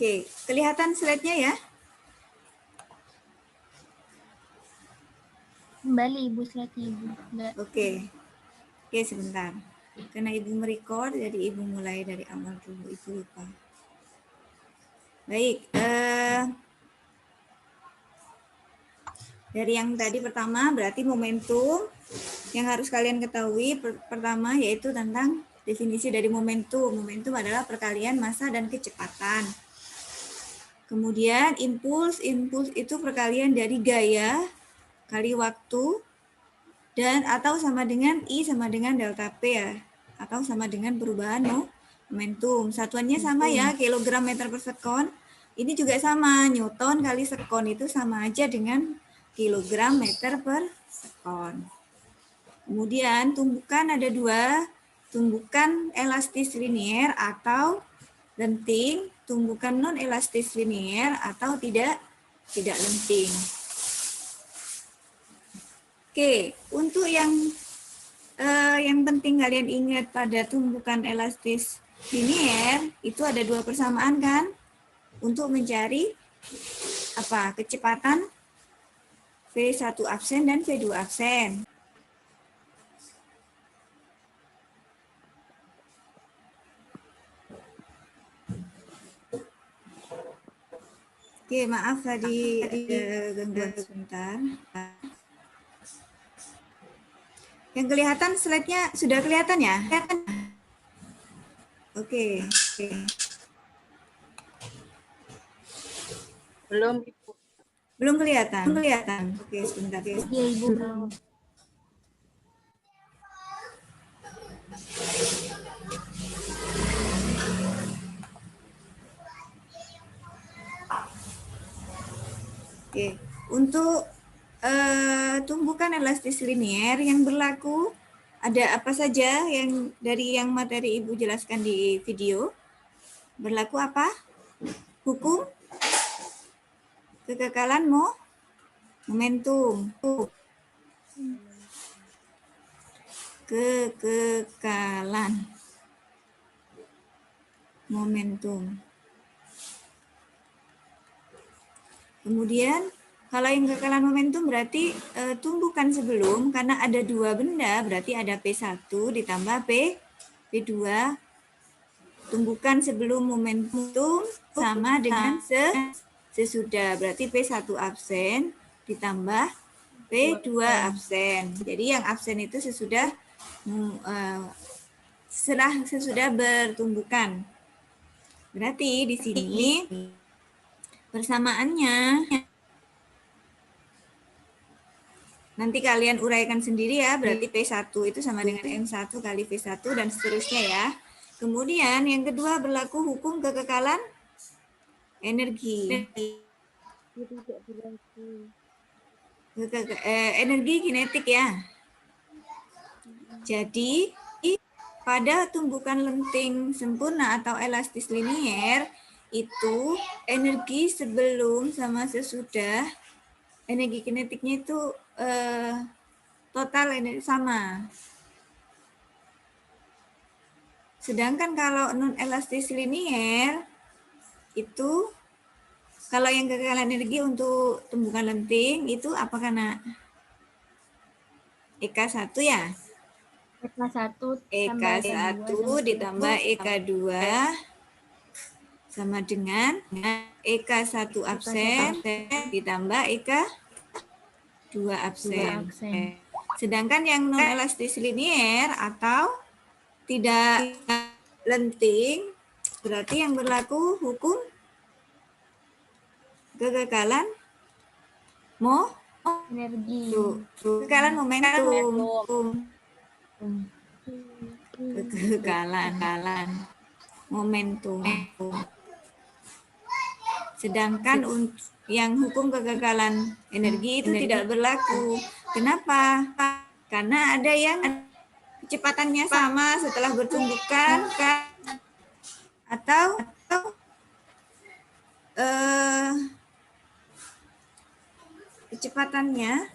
Oke, kelihatan slide-nya ya? Kembali Ibu slide-nya Ibu. Oke, sebentar. Karena Ibu merecord, jadi Ibu mulai dari awal dulu. Ibu lupa. Baik, dari yang tadi pertama berarti momentum yang harus kalian ketahui pertama yaitu tentang definisi dari momentum. Momentum adalah perkalian massa dan kecepatan. Kemudian impuls itu perkalian dari gaya kali waktu dan atau sama dengan I sama dengan delta P ya, atau sama dengan perubahan momentum. Satuannya sama ya, kilogram meter per sekon. Ini juga sama, Newton kali sekon itu sama aja dengan kilogram meter per sekon. Kemudian tumbukan ada dua, tumbukan elastis linier atau lenting, tumbukan non elastis linier atau tidak lenting. Oke, untuk yang penting kalian ingat pada tumbukan elastis linier itu ada dua persamaan kan? Untuk mencari apa? Kecepatan V1 absen dan V2 absen. Oke, maaf tadi ada gangguan sebentar. Yang kelihatan slide-nya sudah kelihatan ya? Oke. Belum, Ibu. Belum kelihatan? Oke, sebentar. Iya Ibu belum. Oke, untuk tumbukan elastis linier yang berlaku ada apa saja yang dari yang materi Ibu jelaskan di video? Berlaku apa? Hukum kekekalan momentum. Kekekalan momentum. Kemudian kalau yang kekekalan momentum berarti tumbukan sebelum, karena ada dua benda berarti ada P1 ditambah P2. Tumbukan sebelum momentum sama dengan sesudah, berarti P1 absen ditambah P2 absen. Jadi yang absen itu sesudah bertumbukan. Berarti di sini persamaannya nanti kalian uraikan sendiri ya, berarti P1 itu sama dengan M1 kali V1 dan seterusnya ya. Kemudian yang kedua berlaku hukum kekekalan energi. Energi kinetik ya. Jadi pada tumbukan lenting sempurna atau elastis linier itu energi sebelum sama sesudah energi kinetiknya itu total energi sama. Sedangkan kalau non elastis linier itu kalau yang kekekalan energi untuk tumbukan lenting itu apa karena EK1 ya? EK1 EK1 ditambah EK2 sama dengan EK1 absen ditambah EK2 absen. Sedangkan yang non elastis linier atau tidak lenting berarti yang berlaku hukum kekekalan energi. Kekekalan momentum. Kekekalan momentum. Sedangkan yang hukum kekekalan energi itu tidak berlaku. Kenapa? Karena ada yang kecepatannya sama setelah bertumbukan atau kecepatannya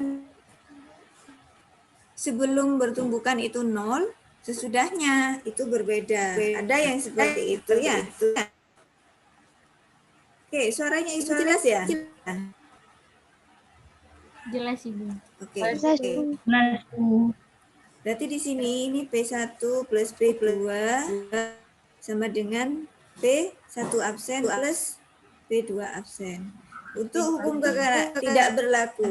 sebelum bertumbukan itu 0, sesudahnya itu berbeda. Ada yang seperti itu ya. Oke, suaranya Ibu jelas ya? Jelas Ibu. Oke. Jelas, Oke. Bu. Jelas Bu. Berarti di sini ini P1 plus P2 sama dengan P1 absen plus P2 absen. Untuk hukum kekerasan tidak berlaku.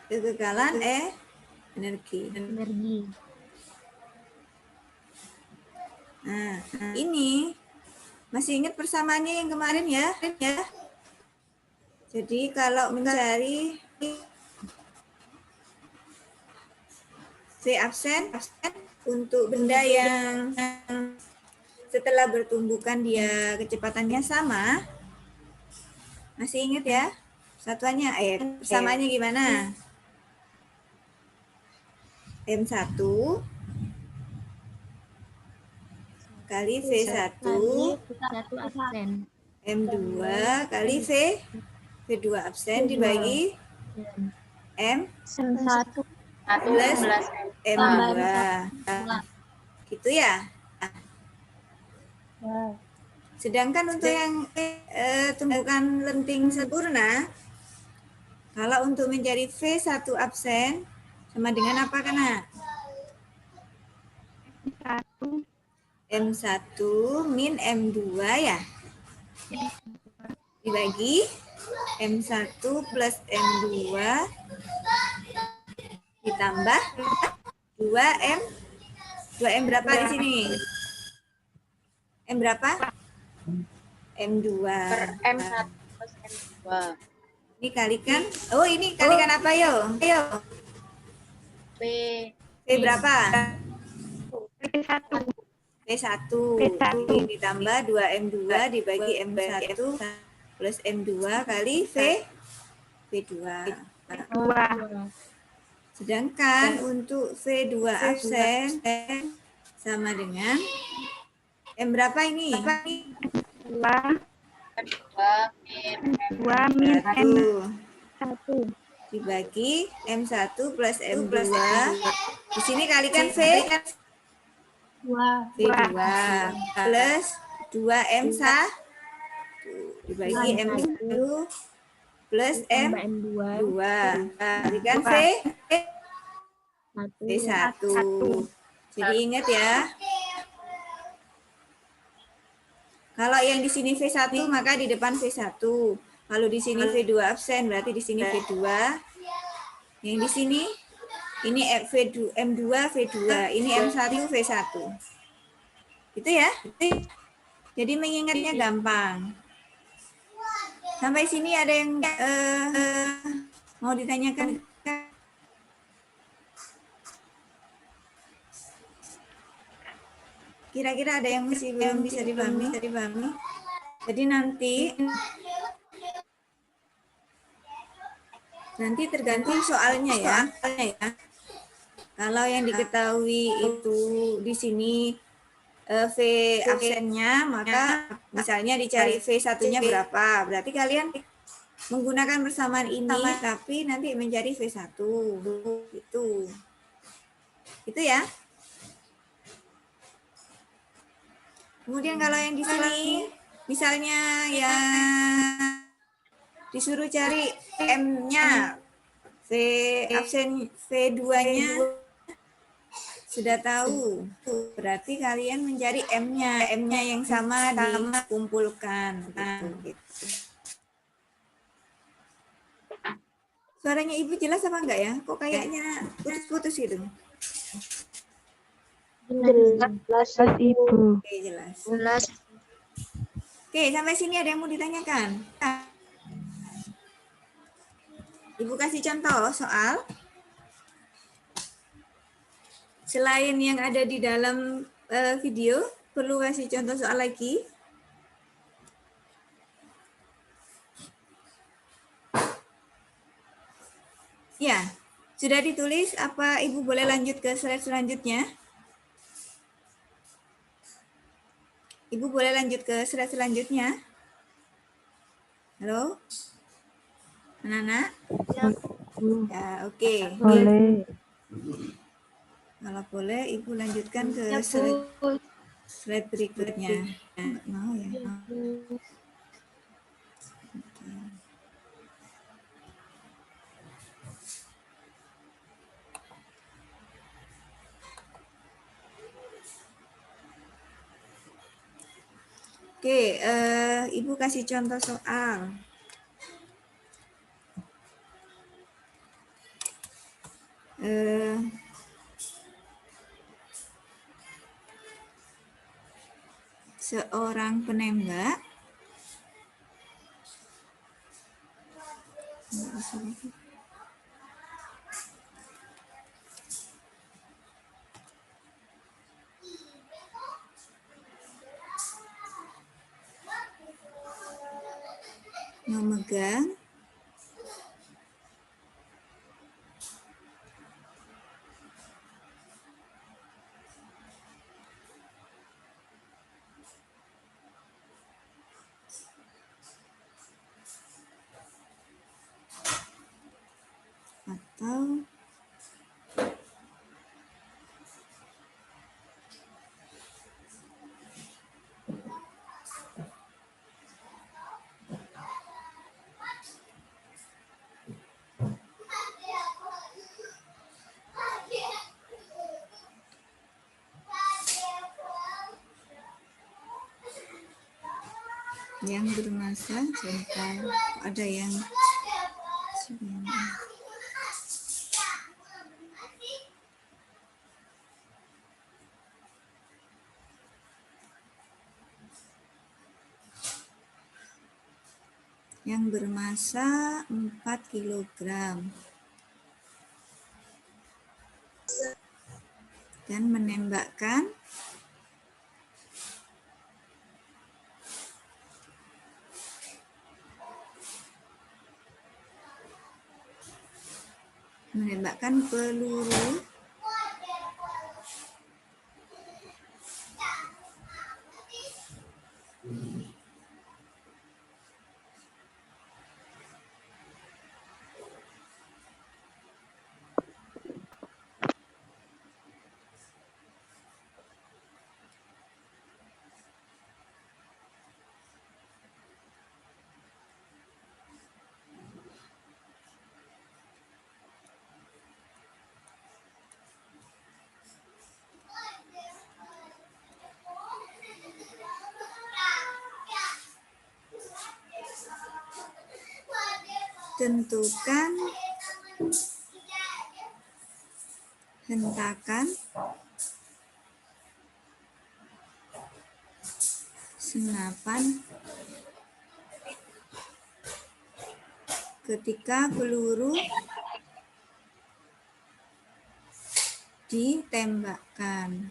Kekekalan energi. Energi. Nah, ini masih ingat persamaannya yang kemarin ya? Jadi kalau mencari V absen untuk benda yang setelah bertumbukan dia kecepatannya sama, masih ingat ya? Satuannya, persamaannya gimana? M1 kali V1 Satu absen. M2 kali V2 absen dibagi M1 plus M2. Gitu ya? Sedangkan untuk yang tumbukan lenting sempurna, kalau untuk mencari V1 absen sama dengan apa kena? M1 min M2 ya? Dibagi M1 plus M2 ditambah 2M. 2M berapa di sini? M berapa? M2. M1 plus M2. Ini kalikan. Oh, ini kalikan apa yo? Ayo. P P berapa? P1. P1. Ditambah 2M2 dibagi M1 plus M2 kali V2. Sedangkan untuk V2 absen sama dengan M berapa ini? 2 min M1 dibagi M1 plus M2. Di sini kalikan V2 plus 2M1 dibagi M1 plus M2 kalikan V1. Jadi ingat ya. Kalau yang di sini V1 maka di depan V1. Kalau di sini V2 absen berarti di sini V2. Yang di sini ini M2 V2, ini M1 V1. Gitu ya. Jadi mengingatnya gampang. Sampai sini ada yang mau ditanyakan? Kira-kira ada yang masih belum bisa dipahami? Jadi nanti tergantung soalnya ya. Kalau yang diketahui itu di sini V absennya, maka misalnya dicari V1-nya berapa. Berarti kalian menggunakan persamaan ini, tapi nanti mencari V1. Gitu. Itu ya. Kemudian kalau yang di sini, misalnya yang disuruh cari M-nya, V absen V2-nya sudah tahu. Berarti kalian mencari M-nya yang sama dikumpulkan. Gitu. Suaranya Ibu jelas apa enggak ya? Kok kayaknya putus-putus gitu? Jelas Ibu. Oke, jelas. Jelas. Oke, sampai sini ada yang mau ditanyakan? Ibu kasih contoh soal. Selain yang ada di dalam video, perlu kasih contoh soal lagi. Ya, sudah ditulis. Apa Ibu boleh lanjut ke slide selanjutnya? Ibu boleh lanjut ke slide selanjutnya? Halo? Anak-anak? Ya, oke. Boleh. Kalau boleh, Ibu lanjutkan ke Ya, Bu. slide berikutnya. Nggak mau ya? Ya, Bu. Oke, Ibu kasih contoh soal. Seorang penembak memegang atau yang bermassa, sebentar, ada yang bermassa 4 kg dan menembakkan peluru tentukan hentakan senapan ketika peluru ditembakkan.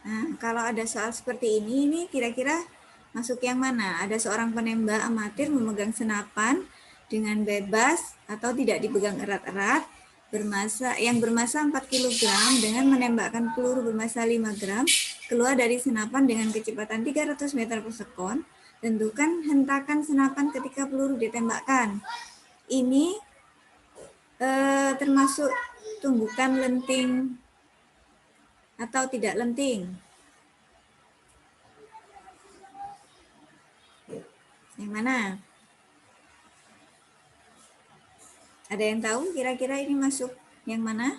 Nah, kalau ada soal seperti ini kira-kira masuk yang mana? Ada seorang penembak amatir memegang senapan dengan bebas atau tidak dipegang erat-erat, yang bermassa 4 kg dengan menembakkan peluru bermassa 5 gram keluar dari senapan dengan kecepatan 300 meter per sekon. Tentukan hentakan senapan ketika peluru ditembakkan. Ini termasuk tumbukan lenting atau tidak lenting? Yang mana? Ada yang tahu kira-kira ini masuk yang mana?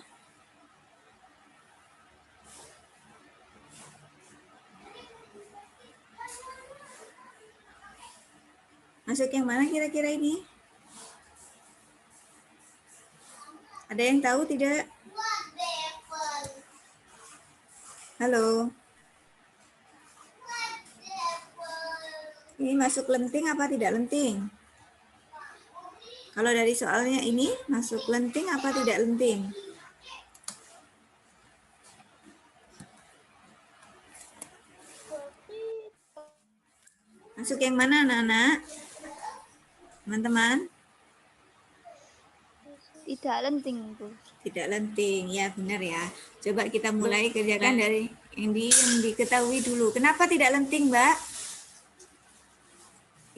Masuk yang mana kira-kira ini? Ada yang tahu tidak? Halo? Ini masuk lenting apa tidak lenting? Kalau dari soalnya ini masuk lenting apa tidak lenting? Masuk yang mana anak-anak? Teman-teman? Tidak lenting, Bu. Tidak lenting, ya benar ya. Coba kita mulai kerjakan dari yang diketahui dulu. Kenapa tidak lenting, Mbak?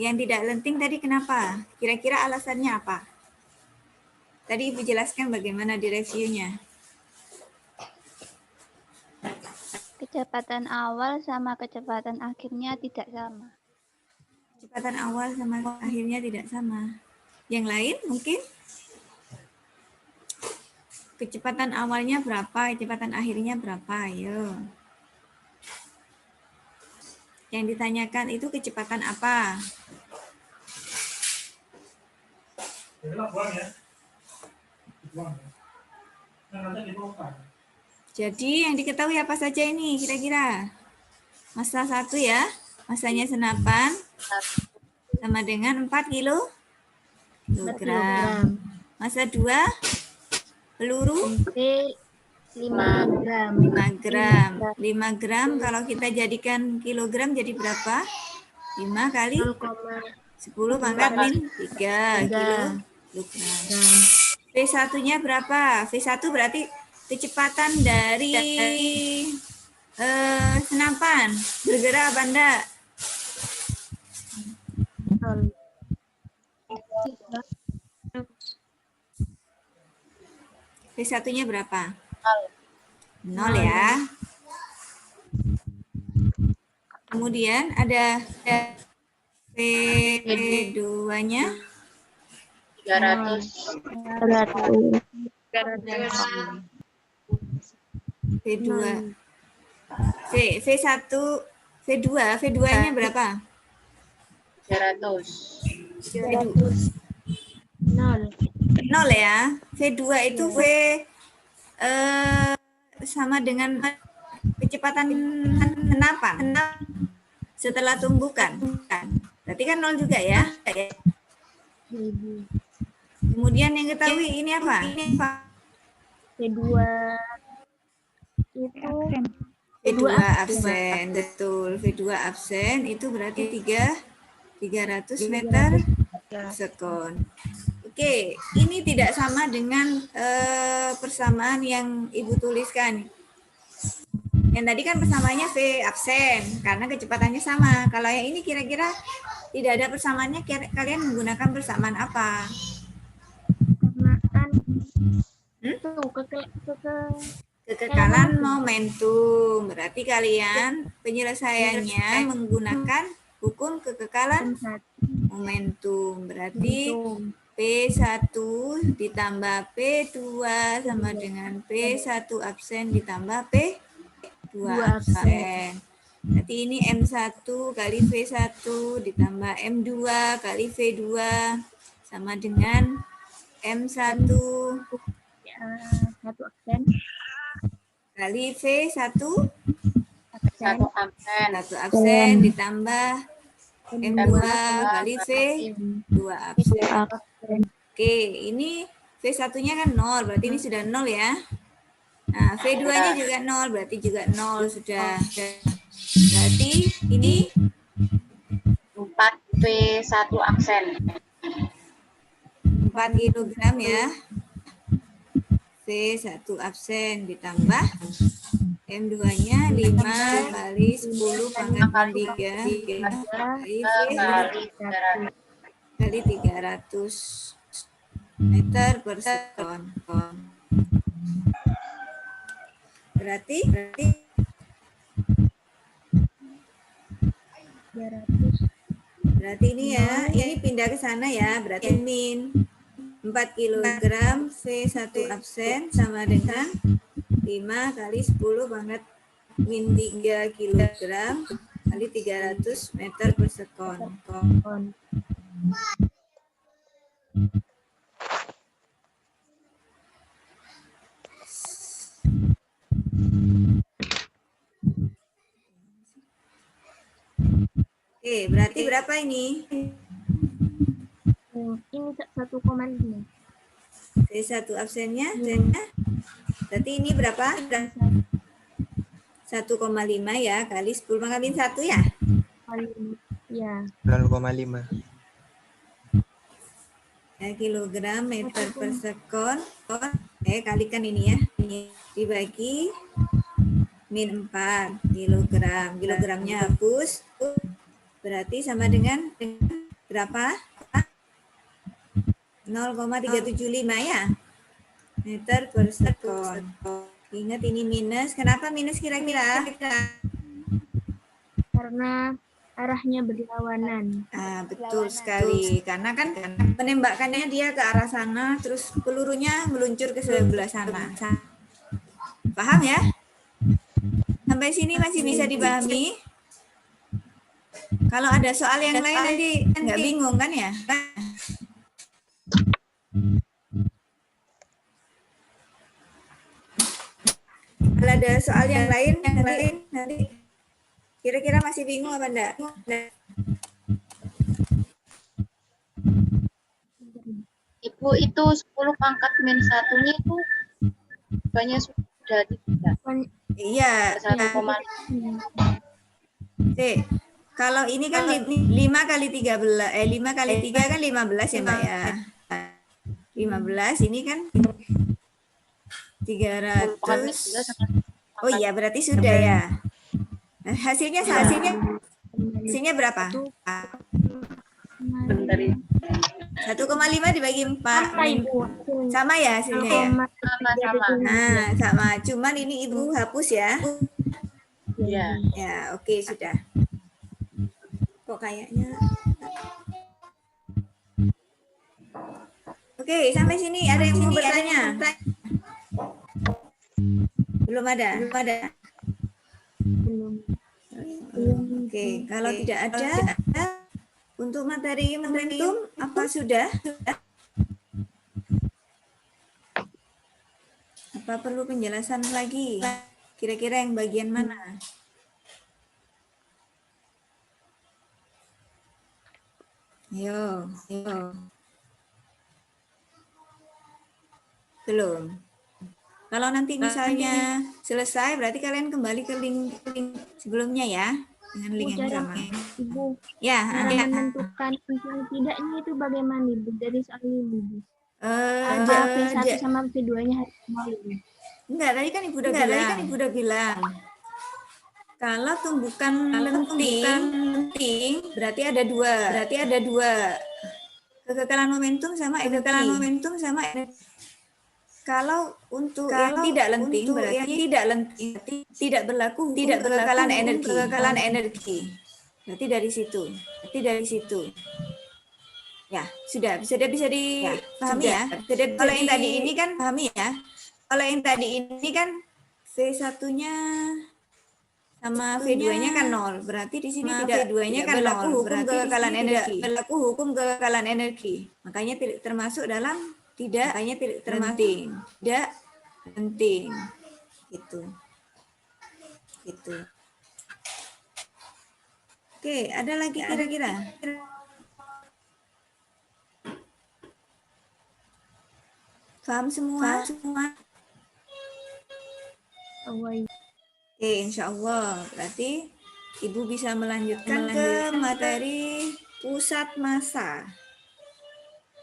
Yang tidak lenting tadi kenapa? Kira-kira alasannya apa? Tadi Ibu jelaskan bagaimana di reviewnya. Kecepatan awal sama kecepatan akhirnya tidak sama. Kecepatan awal sama akhirnya tidak sama. Yang lain mungkin? Kecepatan awalnya berapa, kecepatan akhirnya berapa? Ayo. Yang ditanyakan itu kecepatan apa? Jadi yang diketahui apa saja ini kira-kira? Massa 1 ya, massanya senapan sama dengan 4 kilogram. Massa 2, peluru 5 gram. 5 gram. 5 gram kalau kita jadikan kilogram jadi berapa? 5 kali 10 pangkat min 3 kilogram. V1-nya berapa? V1 berarti kecepatan dari senapan. Bergerak apa enggak? V1-nya berapa? 0 ya. Kemudian ada V2-nya 300. V2 V1 V2-nya berapa? 300. V2 0 ya. V2 itu V sama dengan kecepatan senapan setelah tumbukan. Berarti kan 0 juga ya. Kemudian yang ketahui ini apa? V2 itu V2 absen, betul. V2 absen itu berarti 300 meter per sekon. Oke, ini tidak sama dengan persamaan yang Ibu tuliskan. Yang tadi kan persamaannya V absen, karena kecepatannya sama. Kalau yang ini kira-kira tidak ada persamaannya, kalian menggunakan persamaan apa? Kekekalan momentum. Berarti kalian penyelesaiannya menggunakan hukum kekekalan momentum. Berarti P1 ditambah P2 sama dengan P1 absen ditambah P2 absen. Berarti ini M1 kali V1 ditambah M2 kali V2 sama dengan M1 1 absen kali V1 1 absen. 1 absen ditambah M2 kali V2 absen. Oke, ini V1-nya kan 0, berarti ini sudah 0 ya. Nah, V2-nya juga 0, berarti juga 0 sudah. Berarti ini 4 V1 absen. 4 kilogram ya. V1 absen ditambah M2-nya 5 kali 10 pangkat 3 kali 300 meter per sekon. Berarti ini ya, ini pindah ke sana ya, berarti min 4 kilogram V1 absen sama dengan 5 kali 10 pangkat min 3 kilogram kali 300 meter per sekon. Oke, berarti berapa ini? Ini 1,5. V1 absennya, berarti ini berapa? 1,5 ya, kali 10 pangkat min 1 ya? Ya. 0,5. Ya, kilogram meter per sekon. Kalikan ini ya. Ini dibagi min 4 kilogram. Kilogramnya hapus. Berarti sama dengan berapa? 0,375 ya. meter per sekon. Ingat ini minus. Kenapa minus kira-kira? Karena arahnya berlawanan. Betul sekali. Karena kan menembakkannya dia ke arah sana, terus pelurunya meluncur ke sebelah sana. Paham ya? Sampai sini masih bisa dipahami? Kalau ada soal yang lain nanti nggak bingung kan ya? Kalau ada soal yang lain nanti kira-kira masih bingung apa enggak? Ibu itu 10 pangkat min 1-nya itu banyak sudah 3. Iya. 1,5. Oke. Kalau ini kan 5 kali 13, 5 kali 3 kan 15 ya Mbak ya. 15 ini kan 300. Oh iya berarti sudah ya. Nah, hasilnya berapa? Bentar ya. 1,5 dibagi 4. Sama ya hasilnya ya? Sama-sama. Nah, sama. Cuman ini Ibu hapus ya. Iya. Ya, oke sudah. Kok kayaknya. Oke, sampai sini ada yang mau bertanya? Belum ada. Oke, kalau tidak ada untuk materi momentum apa sudah? Apa perlu penjelasan lagi? Kira-kira yang bagian mana? Ayo. Belum. Kalau nanti misalnya selesai, berarti kalian kembali ke link sebelumnya ya, dengan link yang sama. Ibu, Ya. cara menentukan yang tidaknya itu bagaimana Ibu dari soal ini Ibu? Ada P1 sama P2-nya harus sama Ibu. Enggak, tadi kan Ibu udah bilang. Kalau tumbukan lenting, berarti ada dua. Kekekalan momentum sama energi. Kalau untuk yang tidak lenting, berarti tidak berlaku kekekalan energi. Berarti dari situ. Ya, sudah bisa dipahami ya. Kalau yang tadi ini kan pahami ya. Kalau yang tadi ini kan V1-nya sama V2-nya kan 0. Berarti di sini tidak berlaku hukum kekekalan energi. Makanya termasuk dalam tidak penting. Gitu. Oke, ada lagi kira-kira? Paham semua? Oke, insya Allah. Berarti Ibu bisa melanjutkan ke materi pusat massa.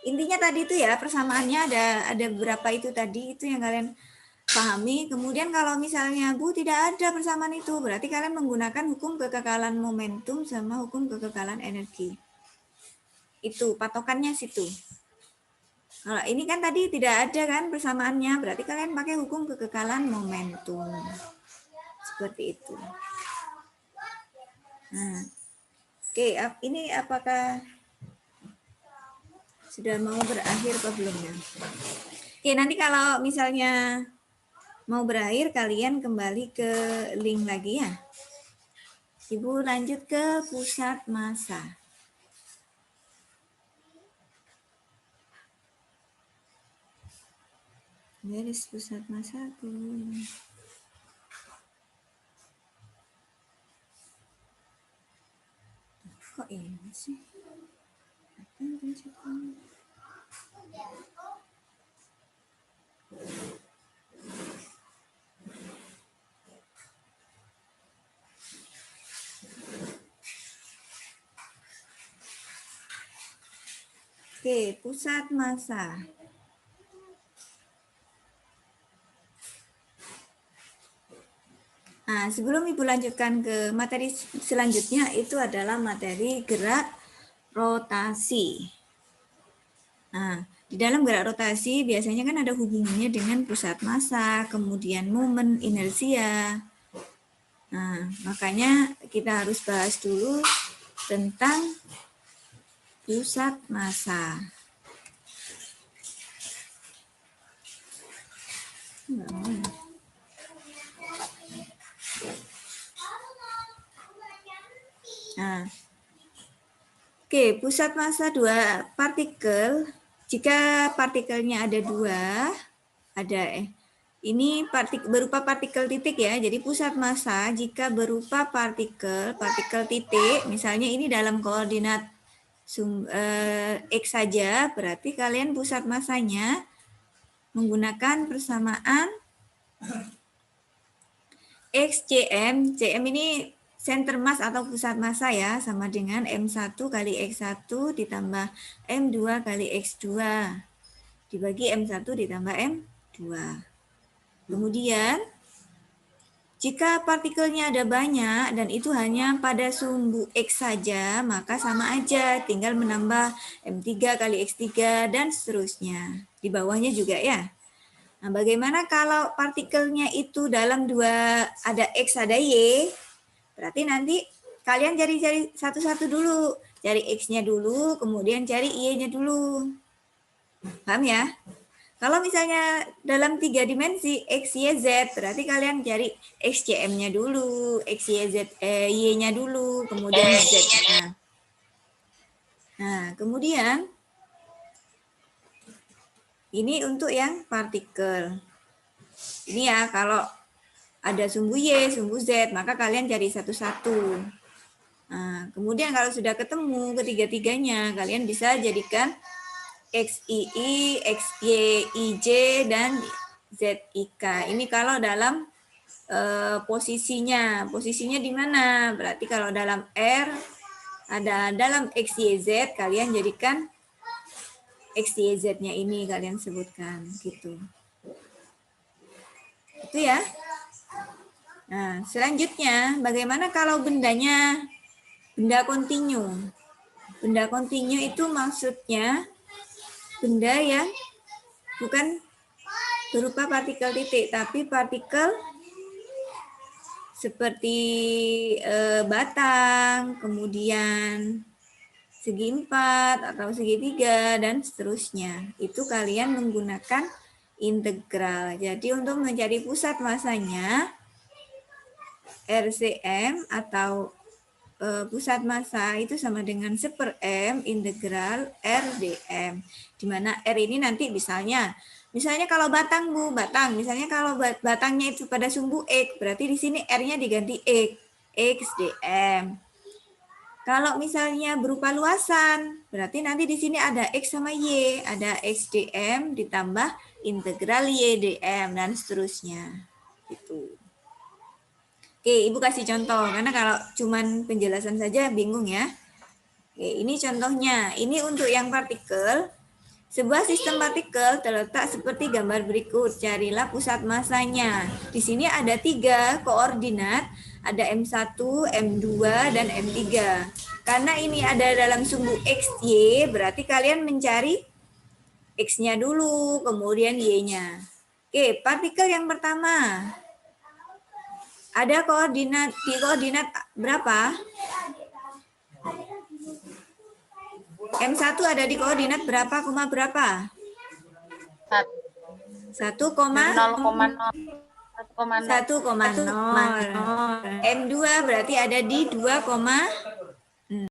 Intinya tadi itu ya, persamaannya ada beberapa itu tadi, itu yang kalian pahami. Kemudian kalau misalnya Bu tidak ada persamaan itu, berarti kalian menggunakan hukum kekekalan momentum sama hukum kekekalan energi. Itu patokannya situ. Kalau ini kan tadi tidak ada kan persamaannya, berarti kalian pakai hukum kekekalan momentum. Seperti itu. Nah, oke, ini apakah sudah mau berakhir atau belum ya? Oke, nanti kalau misalnya mau berakhir, kalian kembali ke link lagi ya. Ibu lanjut ke pusat massa. Garis pusat massa tuh. Kok ini sih? Oke, pusat massa. Nah, sebelum Ibu lanjutkan ke materi selanjutnya, itu adalah materi gerak rotasi. Nah, Di dalam gerak rotasi biasanya kan ada hubungannya dengan pusat massa, kemudian momen, inersia. Nah, makanya kita harus bahas dulu tentang pusat massa. Nah, oke, pusat massa dua partikel. Jika partikelnya ada dua, ini berupa partikel titik ya. Jadi pusat massa jika berupa partikel titik, misalnya ini dalam koordinat X saja, berarti kalian pusat massanya menggunakan persamaan XCM. CM ini center mass atau pusat massa ya, sama dengan M1 kali X1 ditambah M2 kali X2 dibagi M1 ditambah M2. Kemudian jika partikelnya ada banyak dan itu hanya pada sumbu X saja, maka sama aja, tinggal menambah M3 kali X3 dan seterusnya. Di bawahnya juga ya. Nah, bagaimana kalau partikelnya itu dalam dua, ada X, ada Y, berarti nanti kalian cari satu-satu dulu. Cari X-nya dulu, kemudian cari Y-nya dulu. Paham ya? Kalau misalnya dalam 3 dimensi X, Y, Z, berarti kalian cari XCM-nya dulu, X, Y, Z, Y-nya dulu, kemudian Z-nya. Nah, kemudian ini untuk yang partikel. Ini ya, kalau ada sumbu Y, sumbu Z, maka kalian cari satu-satu. Nah, kemudian kalau sudah ketemu ketiga-tiganya, kalian bisa jadikan XII, XYIJ, dan ZIK. Ini kalau dalam posisinya di mana? Berarti kalau dalam R, ada dalam XYZ, kalian jadikan XYZ-nya ini kalian sebutkan gitu. Itu ya. Nah, selanjutnya bagaimana kalau bendanya benda kontinu? Benda kontinu itu maksudnya benda yang bukan berupa partikel titik, tapi partikel seperti batang, kemudian segi 4 atau segitiga, dan seterusnya. Itu kalian menggunakan integral. Jadi untuk mencari pusat massanya, RCM atau pusat massa itu sama dengan 1/m integral RdM. Di mana R ini nanti misalnya kalau batang Bu, misalnya kalau batangnya itu pada sumbu X, berarti di sini R-nya diganti X dm. Kalau misalnya berupa luasan, berarti nanti di sini ada X sama Y, ada X dm ditambah integral Y dm dan seterusnya. Gitu. Oke, Ibu kasih contoh, karena kalau cuman penjelasan saja bingung ya. Oke, ini contohnya. Ini untuk yang partikel. Sebuah sistem partikel terletak seperti gambar berikut. Carilah pusat massanya. Di sini ada 3 koordinat. Ada M1, M2, dan M3. Karena ini ada dalam sumbu XY, berarti kalian mencari X-nya dulu, kemudian Y-nya. Oke, partikel yang pertama. Ada koordinat berapa? M1 ada di koordinat berapa, koma berapa? 1,0. M2 berarti ada di 2,0.